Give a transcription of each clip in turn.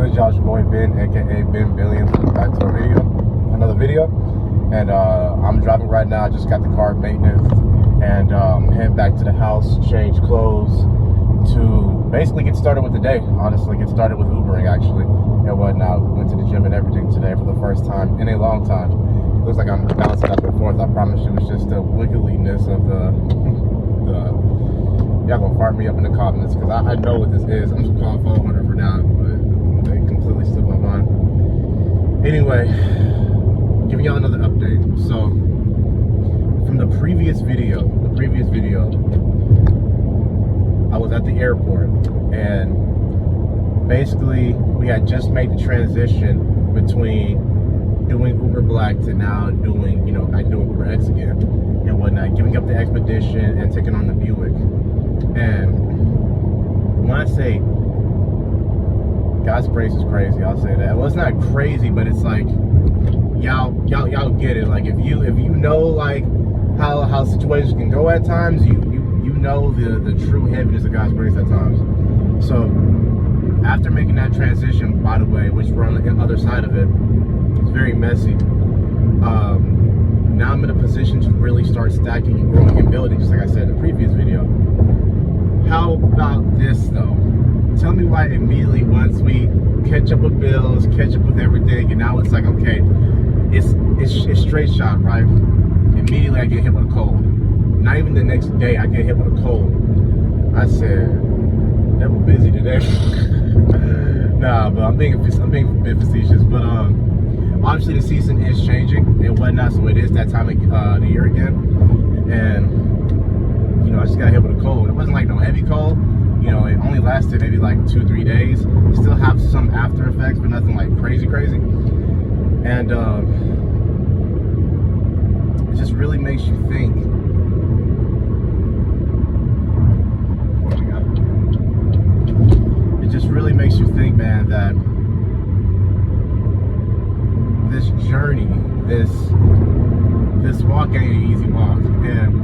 good, y'all? It's your boy Ben, aka Ben Billions. Welcome back to another video. And I'm driving right now. I just got the car maintenance, and heading back to the house, change clothes to basically get started with the day. Honestly, get started with Ubering actually and whatnot. Went to the gym and everything today for the first time in a long time. It looks like I'm bouncing back and forth. I promise you, it's just the wiggliness of y'all gonna fire me up in the comments because I know what this is. I'm just calling 400 for now, but they completely slipped my mind. Anyway, giving y'all another update. So from the previous video, I was at the airport, and basically we had just made the transition between doing Uber Black to now doing, like doing Uber X again and whatnot, giving up the Expedition and taking on the Buick. And when I say God's grace is crazy, I'll say that. Well, it's not crazy, but it's like y'all get it. Like if you know like how situations can go at times, you know the true heaviness of God's grace at times. So after making that transition, by the way, which we're on the other side of it, it's very messy. Now I'm in a position to really start stacking and growing and building, just like I said in the previous video. How about this though? Tell me why immediately once we catch up with bills, catch up with everything, and now it's like, okay, it's straight shot, right? Immediately I get hit with a cold. Not even the next day I get hit with a cold. I said, never busy today. Nah, but I'm being a bit facetious. But obviously the season is changing and whatnot, so it is that time of the year again. And I just got hit with a cold. It wasn't like no heavy cold. It only lasted maybe like 2-3 days. Still have some after effects, but nothing like crazy. And it just really makes you think. It just really makes you think, man, that this journey, this walk ain't an easy walk. And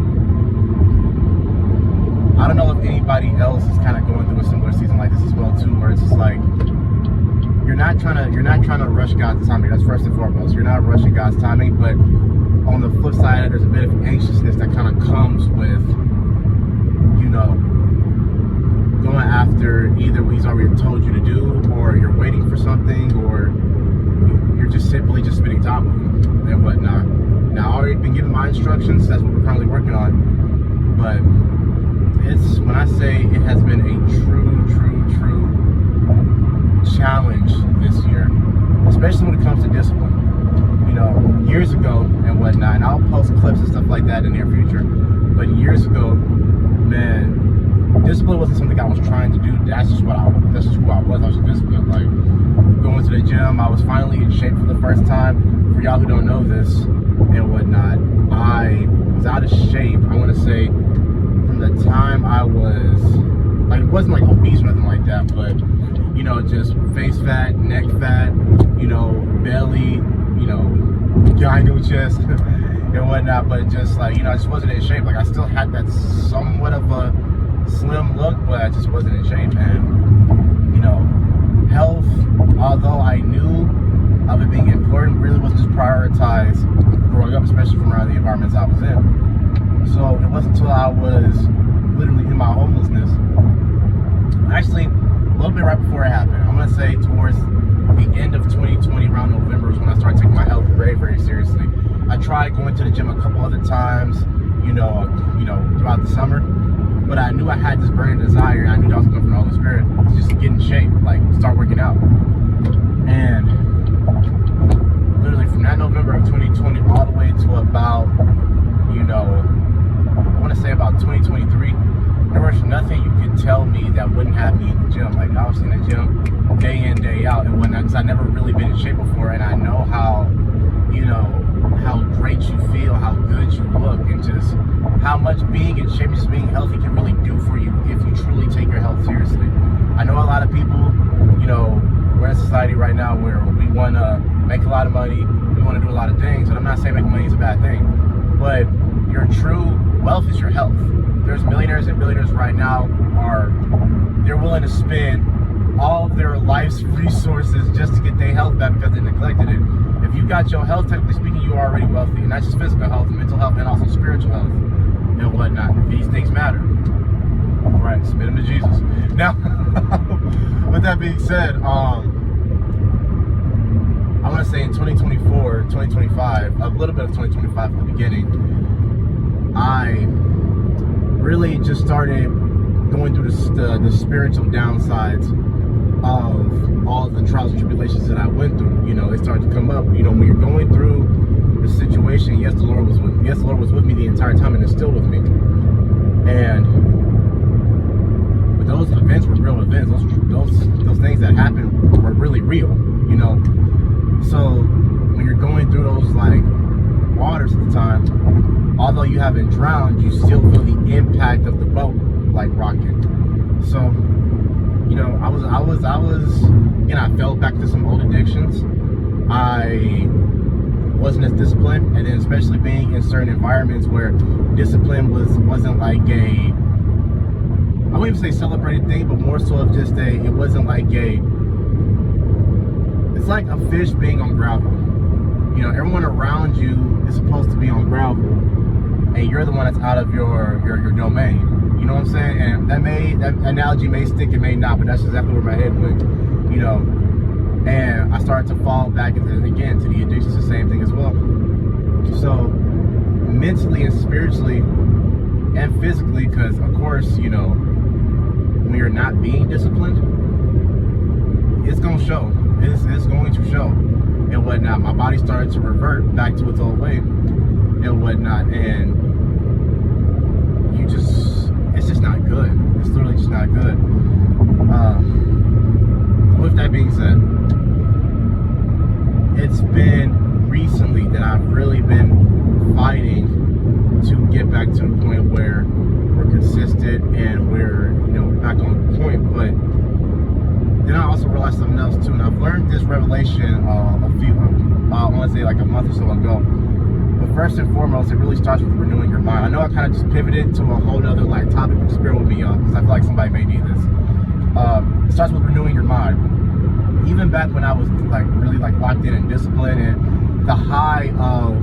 I don't know if anybody else is kind of going through a similar season like this as well too, where it's just like you're not trying to rush God's timing. That's first and foremost. You're not rushing God's timing, but on the flip side, there's a bit of anxiousness that kind of comes with, going after either what He's already told you to do, or you're waiting for something, or you're just simply spending time with Him and whatnot. Now, I've already been given my instructions. That's what we're currently working on, but when I say it has been a true challenge this year, especially when it comes to discipline. Years ago and whatnot, and I'll post clips and stuff like that in the near future, but years ago, man, discipline wasn't something I was trying to do. That's just who I was. I was disciplined. Like going to the gym, I was finally in shape for the first time. For y'all who don't know this and whatnot, I was out of shape, I want to say, from the time I was, like, it wasn't like obese or nothing like that, but, just face fat, neck fat, belly, gyno chest and whatnot, but just like, I just wasn't in shape. Like, I still had that somewhat of a slim look, but I just wasn't in shape. And, health, although I knew of it being important, really wasn't just prioritized growing up, especially from around the environments I was in. So it wasn't until I was literally in my homelessness, actually a little bit right before it happened, I'm gonna say towards the end of 2020, around November, is when I started taking my health very seriously. I tried going to the gym a couple other times, throughout the summer, but I knew I had this burning desire, and I knew that was coming from the Holy Spirit, to just get in shape, like start working out. And literally from that November of 2020 all the way to about, I want to say about 2023, there was nothing you could tell me that wouldn't have me in the gym. Like, I was in the gym day in, day out and whatnot, because I'd never really been in shape before, and I know how great you feel, how good you look, and just how much being in shape, just being healthy can really do for you if you truly take your health seriously. I know a lot of people, we're in a society right now where we want to make a lot of money, we want to do a lot of things, and I'm not saying making money is a bad thing, but your true wealth is your health. There's millionaires and billionaires right now they're willing to spend all of their life's resources just to get their health back because they neglected it. If you got your health, technically speaking, you are already wealthy, and not just physical health, mental health, and also spiritual health and whatnot. These things matter. All right, submit them to Jesus. Now, with that being said, I want to say in 2024, 2025, a little bit of 2025 at the beginning, I really just started going through the spiritual downsides of all the trials and tribulations that I went through. You know, they started to come up. You know, when you're going through the situation, yes, the Lord was with me the entire time, and is still with me. And but those events were real events. Those things that happened were really real. You know, so when you're going through those like waters at the time, although you haven't drowned, you still feel the impact of the boat like rocking. So, you know, I was, you know, I fell back to some old addictions. I wasn't as disciplined, and then especially being in certain environments where discipline wasn't like a, I wouldn't even say celebrated thing, but more so of just it wasn't like it's like a fish being on gravel. You know, everyone around you is supposed to be on gravel, and you're the one that's out of your domain. You know what I'm saying? And that analogy may stick, it may not, but that's exactly where my head went. You know, and I started to fall back into, again, to the addictions, the same thing as well. So mentally and spiritually and physically, because of course, you know, when you're not being disciplined, it's gonna show. It's going to show and whatnot. My body started to revert back to its old way and whatnot, and it's just not good. It's literally just not good. With that being said, it's been recently that I've really been fighting to get back to the point where we're consistent and we're, you know, back on point. But then I also realized something else too, and I've learned this revelation I want to say like a month or so ago. But first and foremost, it really starts with renewing your mind. I know I kind of just pivoted to a whole other like topic, but just bear with me, y'all, because I feel like somebody may need this. It starts with renewing your mind. Even back when I was like really like locked in and disciplined, and the high of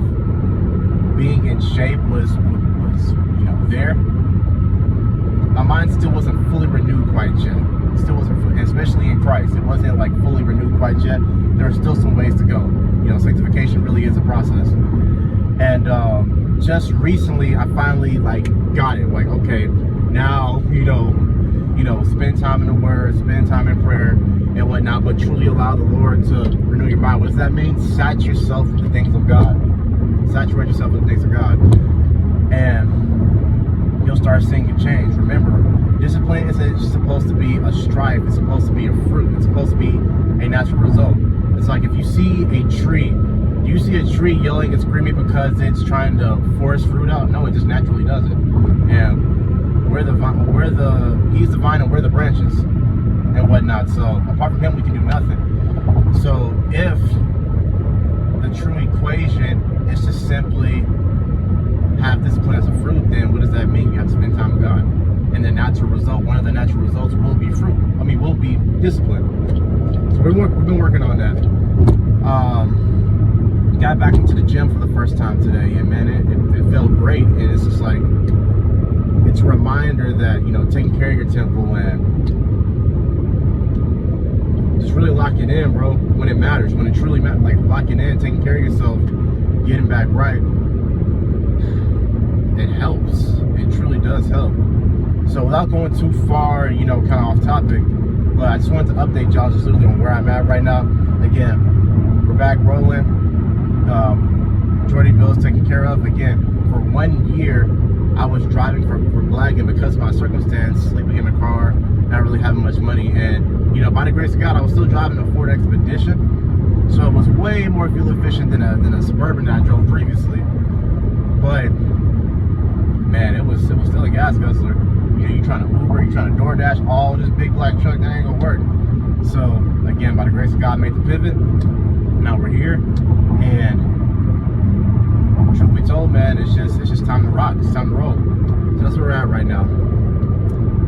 being in shape was you know there, my mind still wasn't fully renewed quite yet. It still wasn't, especially in Christ, it wasn't like fully renewed quite yet. There are still some ways to go. You know, sanctification really is a process. And just recently, I finally like got it. Like, okay, now you know, spend time in the Word, spend time in prayer and whatnot, but truly allow the Lord to renew your mind. What does that mean? Saturate yourself with the things of God. Saturate yourself with the things of God, and you'll start seeing a change. Remember, discipline isn't supposed to be a stripe. It's supposed to be a fruit. It's supposed to be a natural result. It's like if you see a tree. Do you see a tree yelling and screaming because it's trying to force fruit out? No, it just naturally does it. And he's the vine and we're the branches and whatnot. So apart from him, we can do nothing. So if the true equation is to simply have discipline as a fruit, then what does that mean? You have to spend time with God. And the natural result, one of the natural results will be fruit. Will be discipline. So we've been working on that. Got back into the gym for the first time today, and man, it felt great. And it's just like, it's a reminder that, you know, taking care of your temple and just really locking in, bro, when it matters, when it truly matters, like locking in, taking care of yourself, getting back right, it helps. It truly does help. So without going too far, you know, kind of off topic, but I just wanted to update y'all just literally on where I'm at right now. Again, we're back rolling. Majority bills taken care of. Again, for 1 year, I was driving for Black, and because of my circumstance, sleeping in the car, not really having much money, and you know, by the grace of God, I was still driving a Ford Expedition, so it was way more fuel efficient than a Suburban that I drove previously. But man, it was still a gas guzzler. You know, you trying to Uber, you trying to DoorDash, all this big black truck, that ain't gonna work. So again, by the grace of God, made the pivot. Now we're here, and truth be told, man, it's just time to rock. It's time to roll. So that's where we're at right now.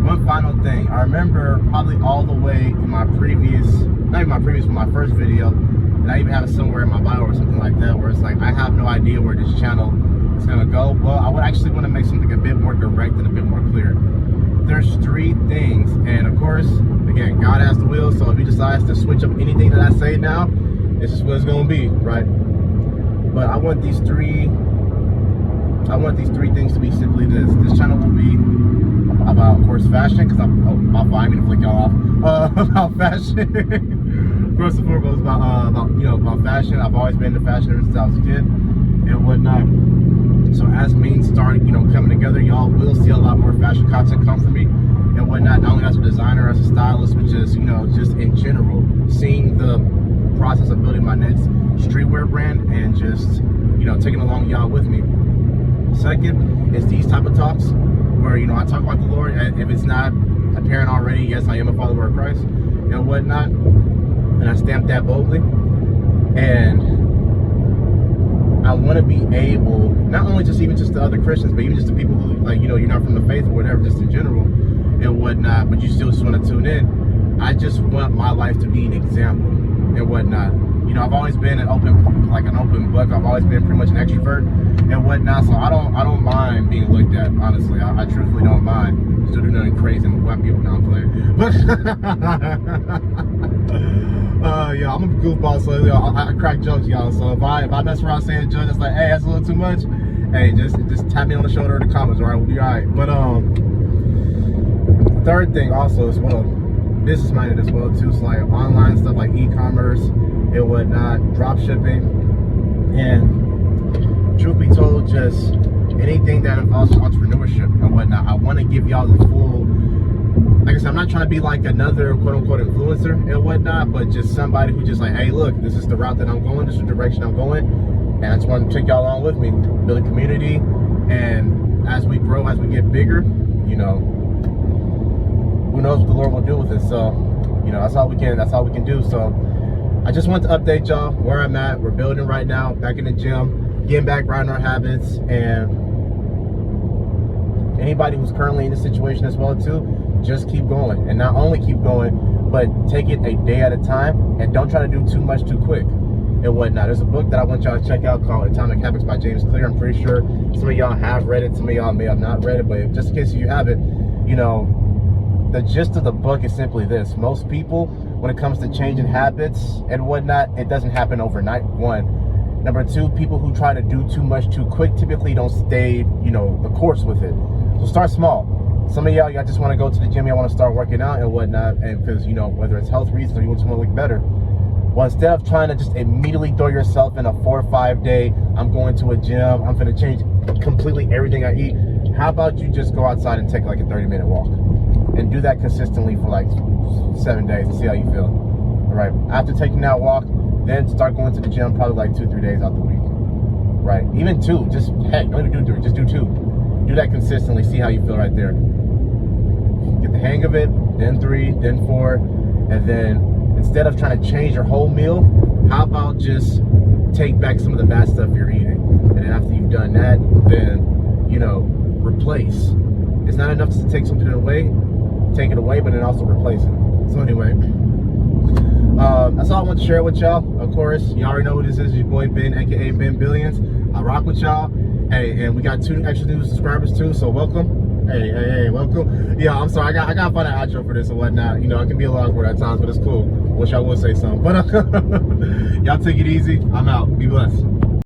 one final thing. I remember probably all the way in my previous, not even my previous, but my first video, and I even have it somewhere in my bio or something like that, where it's like, I have no idea where this channel is gonna go. Well, I would actually want to make something a bit more direct and a bit more clear. There's 3 things, and of course, again, God has the will, so if he decides to switch up anything that I say now, this is what it's gonna be, right? But I want these three things to be simply this. This channel will be about, of course, fashion, because I'm about fine, I'm gonna flick y'all off. About fashion. First and foremost, about fashion. I've always been into fashion ever since I was a kid and whatnot. So as means start, coming together, y'all will see a lot more fashion content come from me and whatnot. Not only as a designer, as a stylist, but just just in general, seeing the process of building my next streetwear brand and just taking along y'all with me. Second is these type of talks where I talk about the Lord. If it's not apparent already, yes, I am a follower of Christ and whatnot, and I stamp that boldly. And I want to be able, not only just to other Christians, but even just to people who you're not from the faith or whatever, just in general and whatnot, but you still just want to tune in. I just want my life to be an example and whatnot. I've always been an open book. I've always been pretty much an extrovert and whatnot. So I don't mind being looked at. Honestly, I truthfully don't mind. Still do nothing crazy and whack people down playing. But yeah, I'm a goofball, so I crack jokes, y'all. So if I mess around saying a joke that's like, hey, that's a little too much, hey, just tap me on the shoulder in the comments, all right? We'll be all right. But third thing also as well, business minded as well too. So like online stuff like e-commerce and whatnot, drop shipping, and truth be told, just anything that involves entrepreneurship and whatnot. I want to give y'all the full, like I said, I'm not trying to be like another quote unquote influencer and whatnot, but just somebody who just like, hey, look, this is the route that I'm going, this is the direction I'm going, and I just want to take y'all along with me, build a community, and as we grow, as we get bigger, who knows what the Lord will do with it. So, that's all we can do. So I just want to update y'all where I'm at. We're building right now, back in the gym, getting back right in our habits, and anybody who's currently in this situation as well too, just keep going. And not only keep going, but take it a day at a time, and don't try to do too much too quick and whatnot. There's a book that I want y'all to check out called Atomic Habits by James Clear. I'm pretty sure some of y'all have read it, some of y'all may have not read it, but just in case you haven't, the gist of the book is simply this. Most people, when it comes to changing habits and whatnot, it doesn't happen overnight, one. Number two, people who try to do too much too quick typically don't stay, the course with it. So start small. Some of y'all just want to go to the gym, y'all want to start working out and whatnot, and because, whether it's health reasons or you want to look better. Well, instead of trying to just immediately throw yourself in a 4 or 5 day, I'm going to a gym, I'm going to change completely everything I eat. How about you just go outside and take like a 30-minute walk? And do that consistently for like 7 days and see how you feel. All right. After taking that walk, then start going to the gym probably like 2-3 days out the week. Right. Even 2. Just heck, don't even do 3. Just do 2. Do that consistently. See how you feel right there. Get the hang of it. Then 3. Then 4. And then instead of trying to change your whole meal, how about just take back some of the bad stuff you're eating? And then after you've done that, then replace. It's not enough to take something away. Take it away, but then also replace it. So anyway, that's all I want to share with y'all. Of course, you already know who this is. Your boy Ben, aka Ben Billions. I rock with y'all. Hey, and we got 2 extra new subscribers too, so welcome. Hey, welcome. Yeah, I'm sorry, I gotta find an outro for this and whatnot. It can be a little awkward at times, but it's cool. Wish I would say something. But y'all take it easy. I'm out. Be blessed.